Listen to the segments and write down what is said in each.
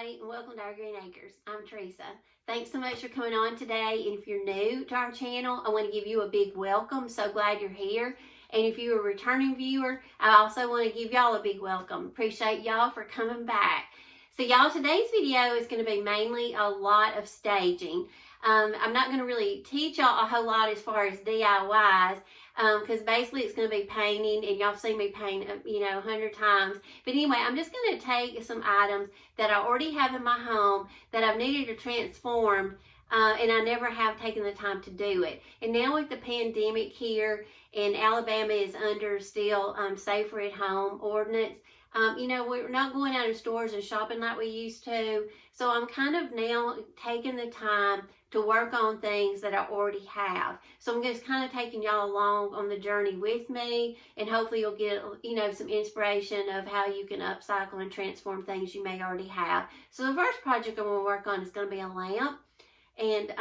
everybody, and welcome to our Green Acres. I'm Teresa. Thanks so much for coming on today. And if you're new to our channel, I want to give you a big welcome. So glad you're here. And if you're a returning viewer, I also want to give y'all a big welcome. Appreciate y'all for coming back. So y'all, today's video is going to be mainly a lot of staging. I'm not going to really teach y'all a whole lot as far as DIYs, because basically it's going to be painting, and y'all seen me paint, 100 times. But anyway, I'm just going to take some items that I already have in my home that I've needed to transform, and I never have taken the time to do it. And now with the pandemic here, and Alabama is under still safer at home ordinance, we're not going out of stores and shopping like we used to. So I'm kind of now taking the time to work on things that I already have. So I'm just kind of taking y'all along on the journey with me, and hopefully you'll get, some inspiration of how you can upcycle and transform things you may already have. So the first project I'm going to work on is going to be a lamp. And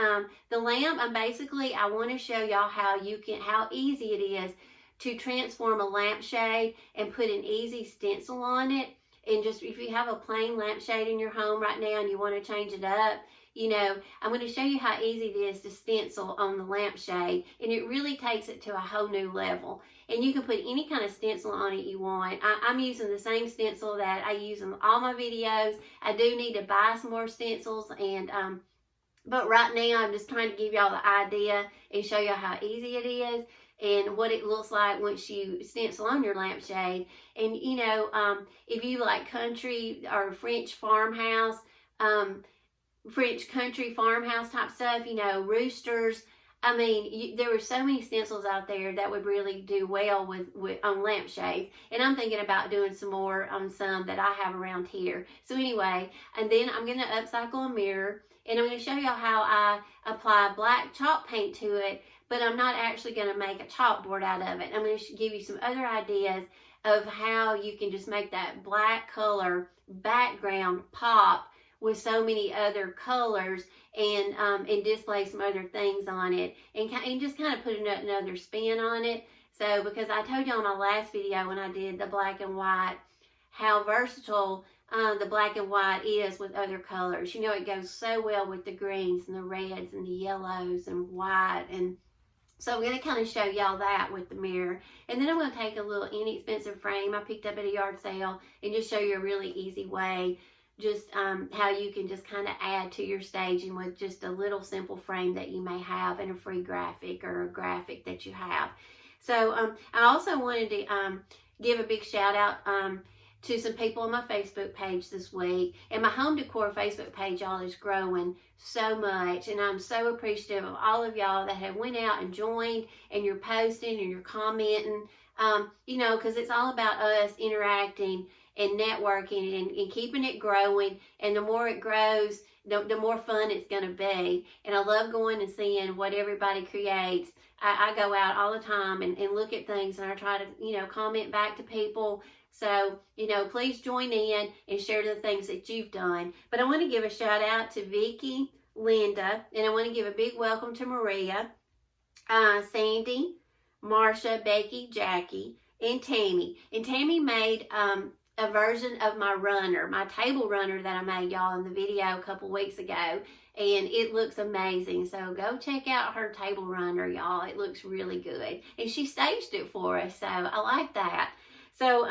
the lamp, I want to show y'all how easy it is to transform a lampshade and put an easy stencil on it. And just if you have a plain lampshade in your home right now and you want to change it up, I'm going to show you how easy it is to stencil on the lampshade, and it really takes it to a whole new level. And you can put any kind of stencil on it you want. I'm using the same stencil that I use in all my videos. I do need to buy some more stencils, but right now I'm just trying to give y'all the idea and show y'all how easy it is and what it looks like once you stencil on your lampshade. And if you like country or French country farmhouse type stuff, roosters. There were so many stencils out there that would really do well on lampshades. And I'm thinking about doing some more on some that I have around here. So anyway, and then I'm going to upcycle a mirror, and I'm going to show y'all how I apply black chalk paint to it, but I'm not actually going to make a chalkboard out of it. I'm going to give you some other ideas of how you can just make that black color background pop with so many other colors, and display some other things on it, and just kind of put another spin on it. So because I told you on my last video when I did the black and white how versatile the black and white is with other colors. It goes so well with the greens and the reds and the yellows and white. And so I'm going to kind of show y'all that with the mirror. And then I'm going to take a little inexpensive frame I picked up at a yard sale and just show you a really easy way just how you can just kind of add to your staging with just a little simple frame that you may have in a free graphic or a graphic that you have. So I also wanted to give a big shout out to some people on my Facebook page this week. And my home decor Facebook page, y'all, is growing so much. And I'm so appreciative of all of y'all that have went out and joined, and you're posting and you're commenting, because it's all about us interacting and networking and keeping it growing. And the more it grows, the more fun it's going to be. And I love going and seeing what everybody creates. I go out all the time and look at things, and I try to, comment back to people. So, please join in and share the things that you've done. But I want to give a shout out to Vicky, Linda, and I want to give a big welcome to Maria, Sandy, Marsha, Becky, Jackie, and Tammy. And Tammy made a version of my runner, my table runner that I made y'all in the video a couple weeks ago, and it looks amazing. So go check out her table runner, y'all. It looks really good, and she staged it for us, so I like that. So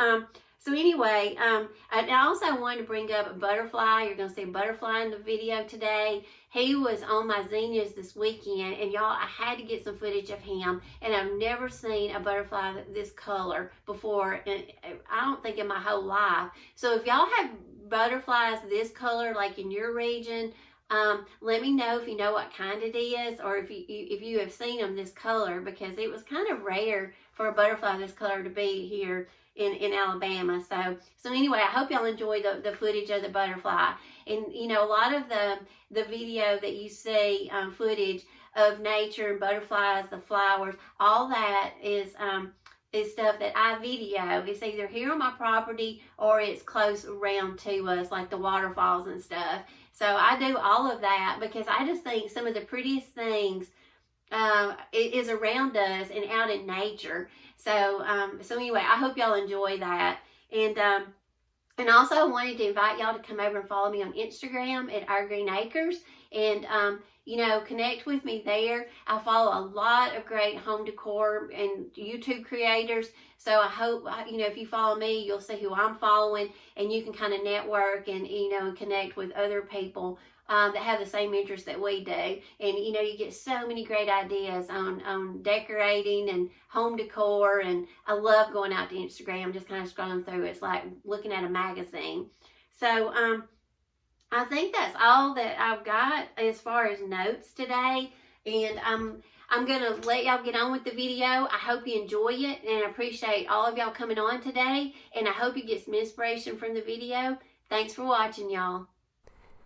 anyway, I also wanted to bring up a butterfly. You're going to see a butterfly in the video today. He was on my zinnias this weekend, and y'all, I had to get some footage of him, and I've never seen a butterfly this color before, and I don't think in my whole life. So if y'all have butterflies this color, like in your region, let me know if you know what kind it is, or if you have seen them this color, because it was kind of rare for a butterfly this color to be here in Alabama. So anyway, I hope y'all enjoy the footage of the butterfly. And a lot of the video that you see, footage of nature and butterflies, the flowers, all that is stuff that I video. It's either here on my property or it's close around to us, like the waterfalls and stuff. So I do all of that because I just think some of the prettiest things is around us and out in nature. So anyway, I hope y'all enjoy that. And And also, I wanted to invite y'all to come over and follow me on Instagram at Our Greene Acres, and connect with me there. I follow a lot of great home decor and YouTube creators, so I hope if you follow me, you'll see who I'm following, and you can kind of network and connect with other people that have the same interests that we do. And you get so many great ideas on decorating and home decor, and I love going out to Instagram, just kind of scrolling through. It's like looking at a magazine. So I think that's all that I've got as far as notes today, and I'm going to let y'all get on with the video. I hope you enjoy it, and I appreciate all of y'all coming on today, and I hope you get some inspiration from the video. Thanks for watching, y'all.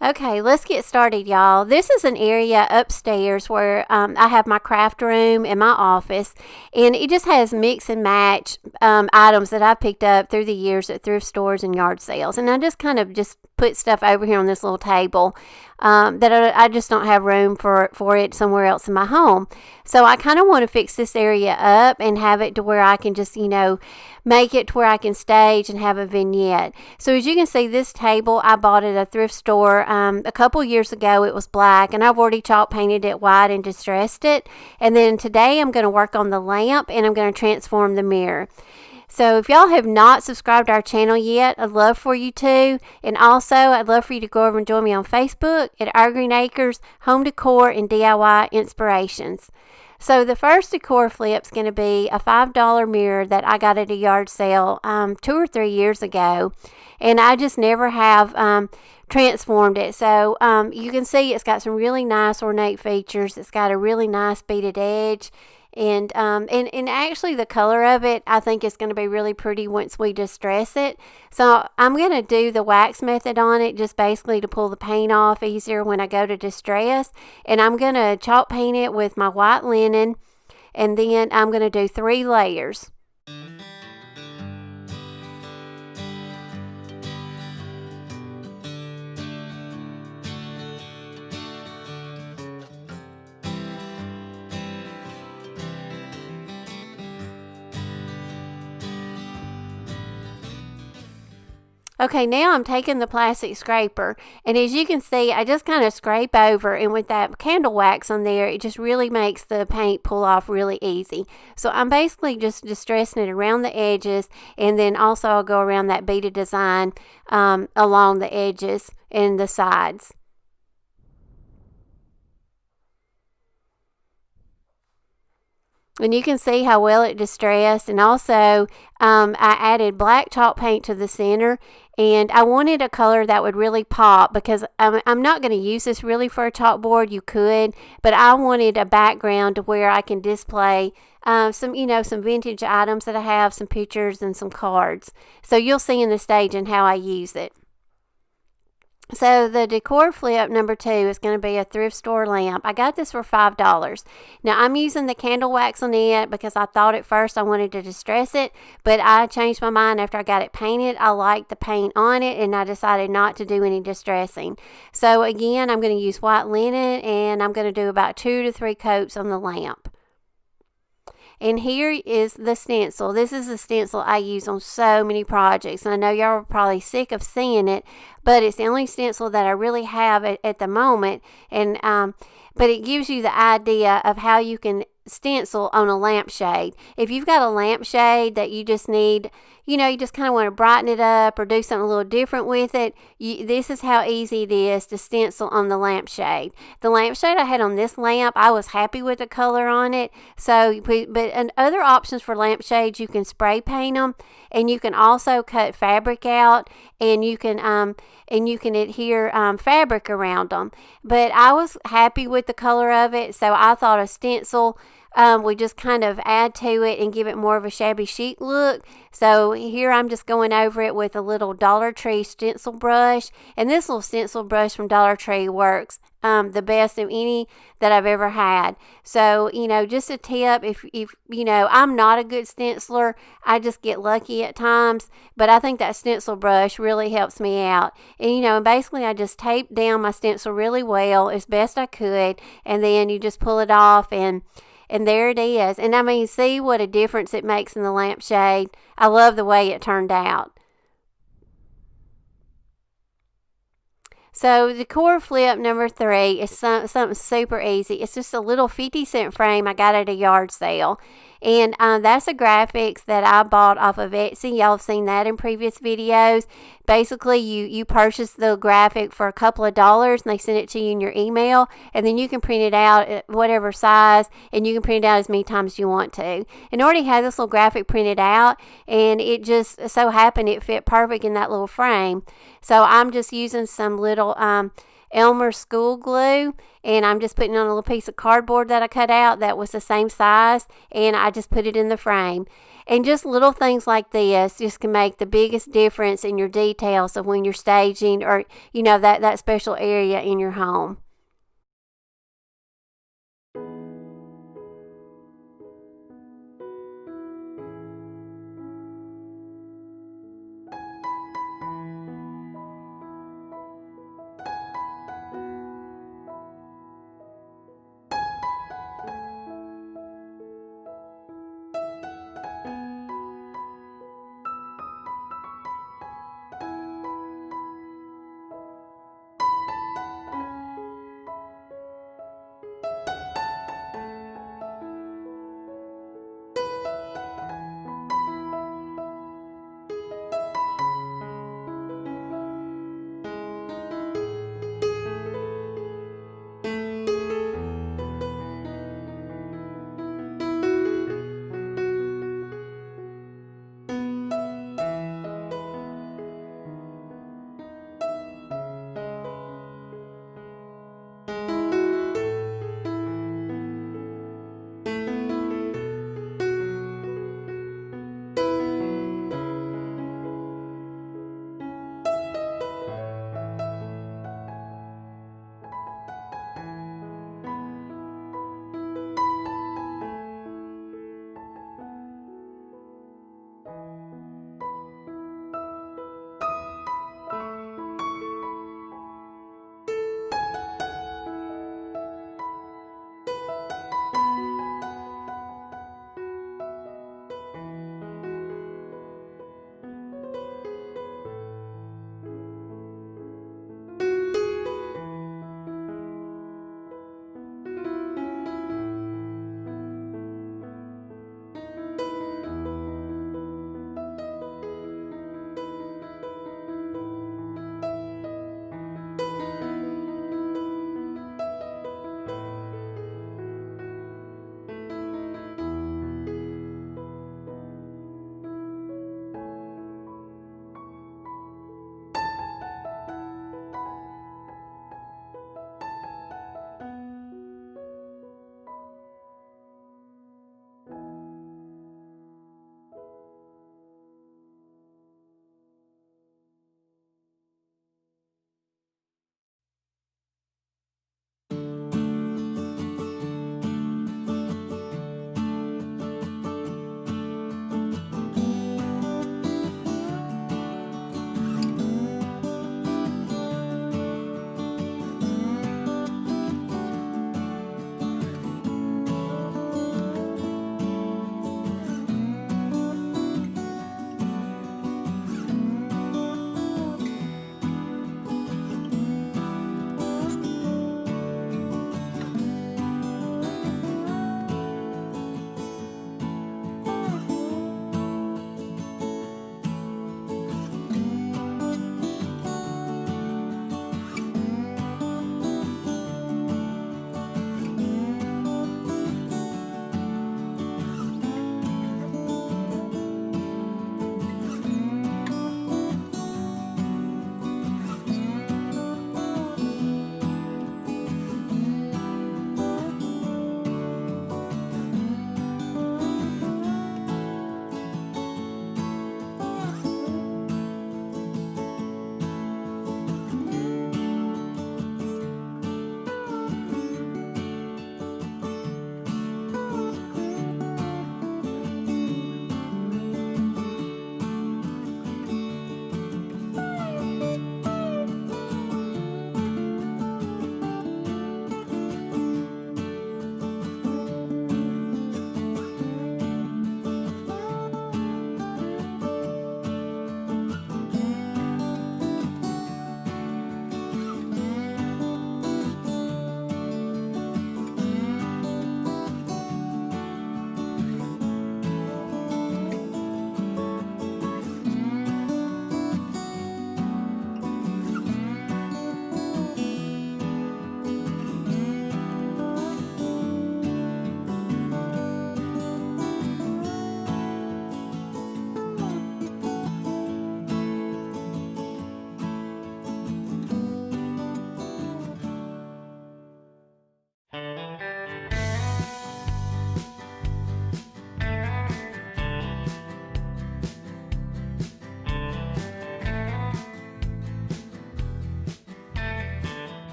Okay, let's get started, y'all. This is an area upstairs where I have my craft room and my office, and it just has mix and match items that I've picked up through the years at thrift stores and yard sales. And I just kind of just put stuff over here on this little table that I just don't have room for it somewhere else in my home. So I kind of want to fix this area up and have it to where I can just, make it to where I can stage and have a vignette. So as you can see, this table I bought at a thrift store a couple years ago. It was black, and I've already chalk painted it white and distressed it. And then today I'm going to work on the lamp, and I'm going to transform the mirror. So if y'all have not subscribed to our channel yet, I'd love for you to. And also, I'd love for you to go over and join me on Facebook at Our Greene Acres Home Decor and DIY Inspirations. So the first decor flip is going to be a $5 mirror that I got at a yard sale 2 or 3 years ago. And I just never have transformed it. So you can see it's got some really nice ornate features. It's got a really nice beaded edge. And actually the color of it, I think is going to be really pretty once we distress it. So I'm going to do the wax method on it, just basically to pull the paint off easier when I go to distress. And I'm going to chalk paint it with my white linen, and then I'm going to do 3 layers. Okay, now I'm taking the plastic scraper, and as you can see, I just kind of scrape over, and with that candle wax on there, it just really makes the paint pull off really easy. So I'm basically just distressing it around the edges, and then also I'll go around that beaded design along the edges and the sides. And you can see how well it distressed. And also I added black chalk paint to the center, and I wanted a color that would really pop, because I'm not going to use this really for a chalkboard. You could, but I wanted a background to where I can display some vintage items that I have, some pictures and some cards. So you'll see in the staging how I use it. So the decor flip number 2 is going to be a thrift store lamp. I got this for $5. Now I'm using the candle wax on it because I thought at first I wanted to distress it, but I changed my mind after I got it painted. I liked the paint on it, and I decided not to do any distressing. So again, I'm going to use white linen, and I'm going to do about 2 to 3 coats on the lamp. And here is the stencil. This is the stencil I use on so many projects. And I know y'all are probably sick of seeing it, but it's the only stencil that I really have at the moment. And but it gives you the idea of how you can stencil on a lampshade. If you've got a lampshade that you just need, you just kind of want to brighten it up or do something a little different with it, this is how easy it is to stencil on the lampshade. The lampshade I had on this lamp, I was happy with the color on it. So, and other options for lampshades, you can spray paint them, and you can also cut fabric out, and you can adhere fabric around them. But I was happy with the color of it, so I thought a stencil we just kind of add to it and give it more of a shabby chic look. So here I'm just going over it with a little Dollar Tree stencil brush, and this little stencil brush from Dollar Tree works the best of any that I've ever had. So just a tip, if I'm not a good stenciler, I just get lucky at times, but I think that stencil brush really helps me out. And basically I just taped down my stencil really well as best I could, and then you just pull it off, and there it is. And I mean, see what a difference it makes in the lampshade. I love the way it turned out. So decor flip number 3 is something super easy. It's just a little 50-cent frame I got at a yard sale. And that's the graphics that I bought off of Etsy. Y'all have seen that in previous videos. Basically, you purchase the graphic for a couple of dollars and they send it to you in your email. And then you can print it out at whatever size, and you can print it out as many times as you want to. And I already had this little graphic printed out, and it just so happened it fit perfect in that little frame. So I'm just using some little Elmer school glue, and I'm just putting on a little piece of cardboard that I cut out that was the same size, and I just put it in the frame. And just little things like this just can make the biggest difference in your details of when you're staging or, that special area in your home.